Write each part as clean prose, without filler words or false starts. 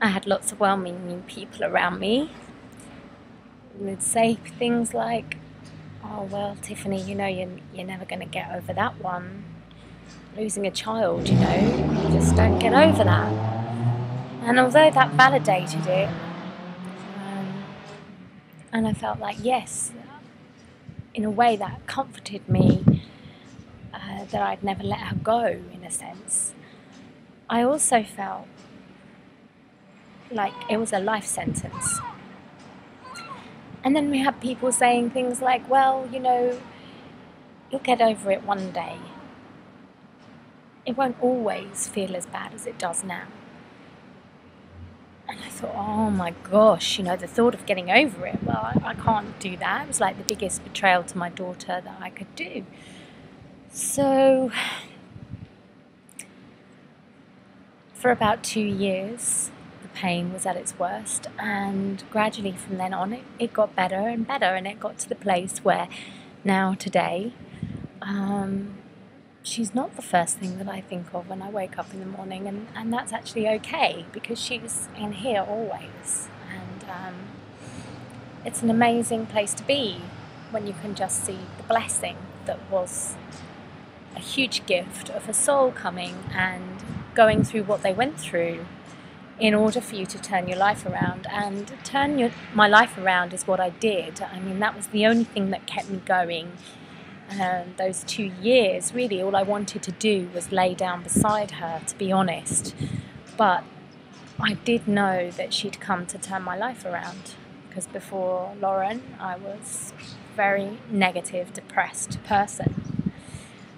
I had lots of well-meaning people around me who would say things like, "Oh well, Tiffany, you're never going to get over that one. Losing a child, you just don't get over that." And although that validated it, um, and I felt like, yes, in a way that comforted me, that I'd never let her go, in a sense, I also felt like it was a life sentence. And then we had people saying things like, well, you'll get over it one day. It won't always feel as bad as it does now. And I thought, oh my gosh, the thought of getting over it, well, I can't do that. It was like the biggest betrayal to my daughter that I could do. So for about 2 years, the pain was at its worst, and gradually from then on it got better and better, and it got to the place where now today, she's not the first thing that I think of when I wake up in the morning, and that's actually okay, because she's in here always. And it's an amazing place to be when you can just see the blessing that was a huge gift of a soul coming and going through what they went through in order for you to turn your life around. And my life around is what I did. I mean, that was the only thing that kept me going. Those 2 years, really, all I wanted to do was lay down beside her, to be honest. But I did know that she'd come to turn my life around, because before Lauren, I was a very negative, depressed person.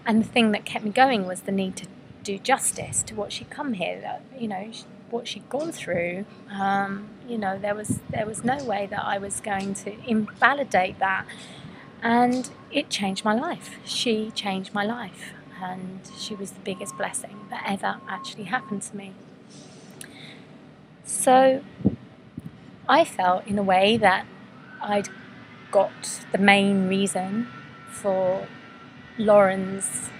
And the thing that kept me going was the need to do justice to what she'd come here, what she'd gone through. There was no way that I was going to invalidate that. And it changed my life. She changed my life, and she was the biggest blessing that ever actually happened to me. So I felt, in a way, that I'd got the main reason for Lauren's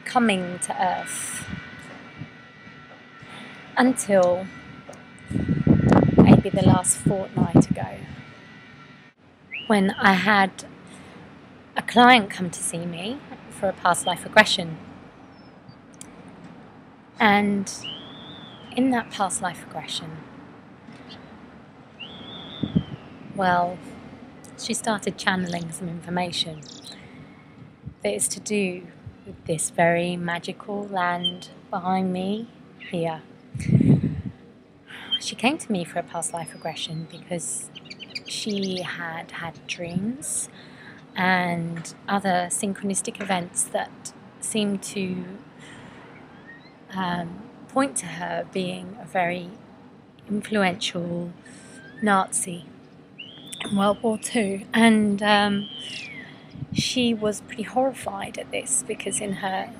coming to Earth, until maybe the last fortnight ago, when I had a client come to see me for a past life regression. And in that past life regression, well, she started channeling some information that is to do with this very magical land behind me here. She came to me for a past life regression because she had had dreams and other synchronistic events that seemed to point to her being a very influential Nazi in World War II. And she was pretty horrified at this, because in her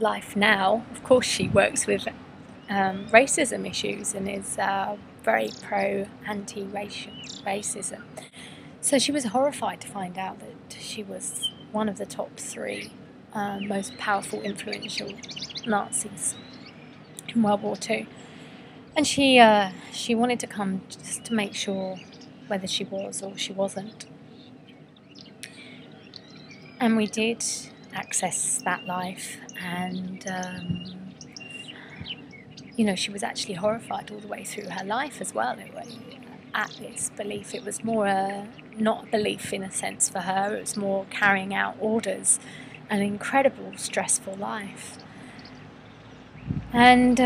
life now, of course, she works with racism issues and is very anti-racism. So she was horrified to find out that she was one of the top 3 most powerful, influential Nazis in World War II. And she wanted to come just to make sure whether she was or she wasn't. And we did access that life, and she was actually horrified all the way through her life as well. At this belief, it was more not a belief in a sense for her, it was more carrying out orders, an incredible stressful life. And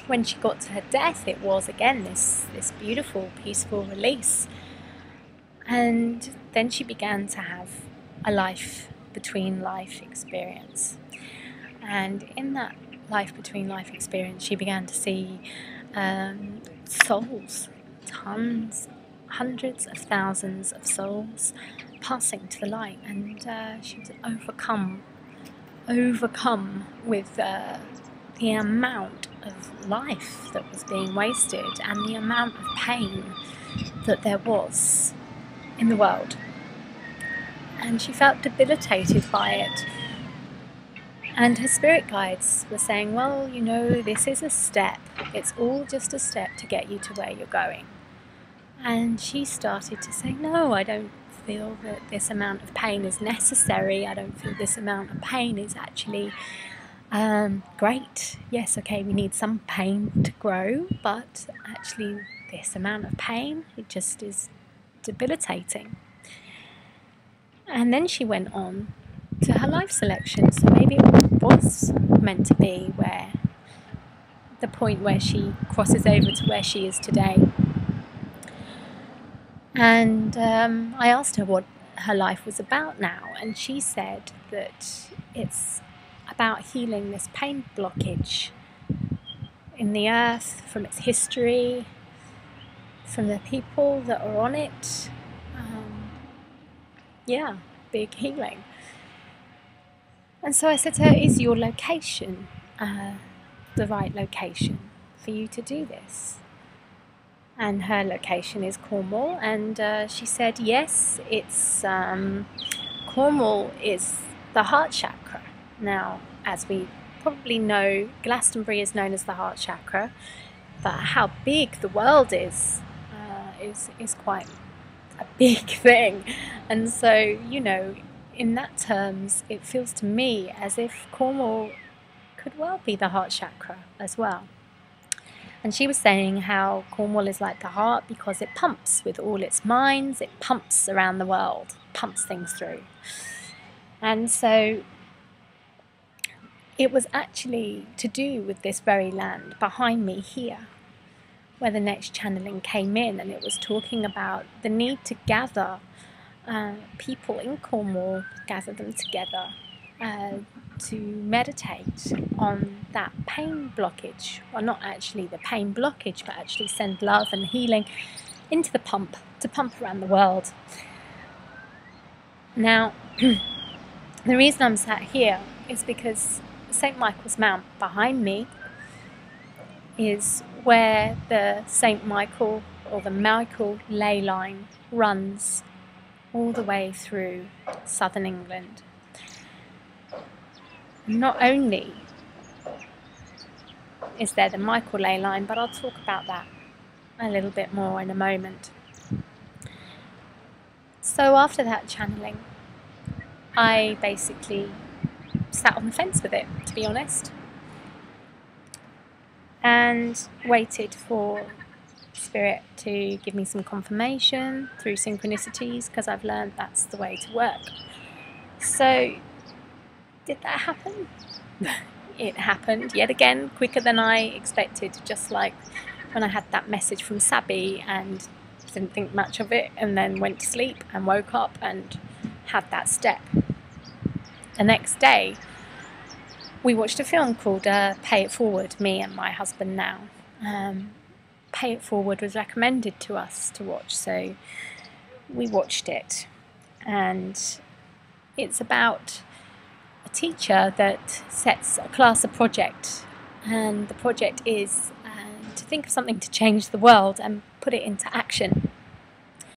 when she got to her death, it was again this beautiful, peaceful release. And then she began to have a life between life experience. And in that life between life experience, she began to see souls, hundreds of thousands of souls passing to the light. And she was overcome with the amount of life that was being wasted and the amount of pain that there was in the world. And she felt debilitated by it. And her spirit guides were saying, well, you know, this is a step. It's all just a step to get you to where you're going. And she started to say, no, I don't feel that this amount of pain is necessary. I don't feel this amount of pain is actually great. Yes, okay, we need some pain to grow, but actually this amount of pain, it just is debilitating. And then she went on to her life selection. So maybe it was meant to be where the point where she crosses over to where she is today. And I asked her what her life was about now, and she said that it's about healing this pain blockage in the earth, from its history, from the people that are on it. Big healing. And so I said to her, is your location the right location for you to do this? And her location is Cornwall, and she said, yes, it's Cornwall is the heart chakra. Now, as we probably know, Glastonbury is known as the heart chakra, but how big the world is quite a big thing. And so, you know, in that terms, it feels to me as if Cornwall could well be the heart chakra as well. And she was saying how Cornwall is like the heart because it pumps with all its minds, it pumps around the world, pumps things through. And so it was actually to do with this very land behind me here, where the next channeling came in, and it was talking about the need to gather people in Cornwall, gather them together to meditate on that pain blockage, or not actually the pain blockage, but actually send love and healing into the pump, to pump around the world. Now, the reason I'm sat here is because St. Michael's Mount behind me is where the St. Michael, or the Michael ley line, runs all the way through southern England. Not only is there the Michael ley line, but I'll talk about that a little bit more in a moment. So after that channeling, I basically sat on the fence with it, to be honest, and waited for Spirit to give me some confirmation through synchronicities, because I've learned that's the way to work. So did that happen? It happened yet again quicker than I expected, just like when I had that message from Sabby and didn't think much of it, and then went to sleep and woke up and had that step. The next day we watched a film called Pay It Forward, me and my husband now. Pay It Forward was recommended to us to watch, so we watched it, and it's about a teacher that sets a class a project, and the project is to think of something to change the world and put it into action.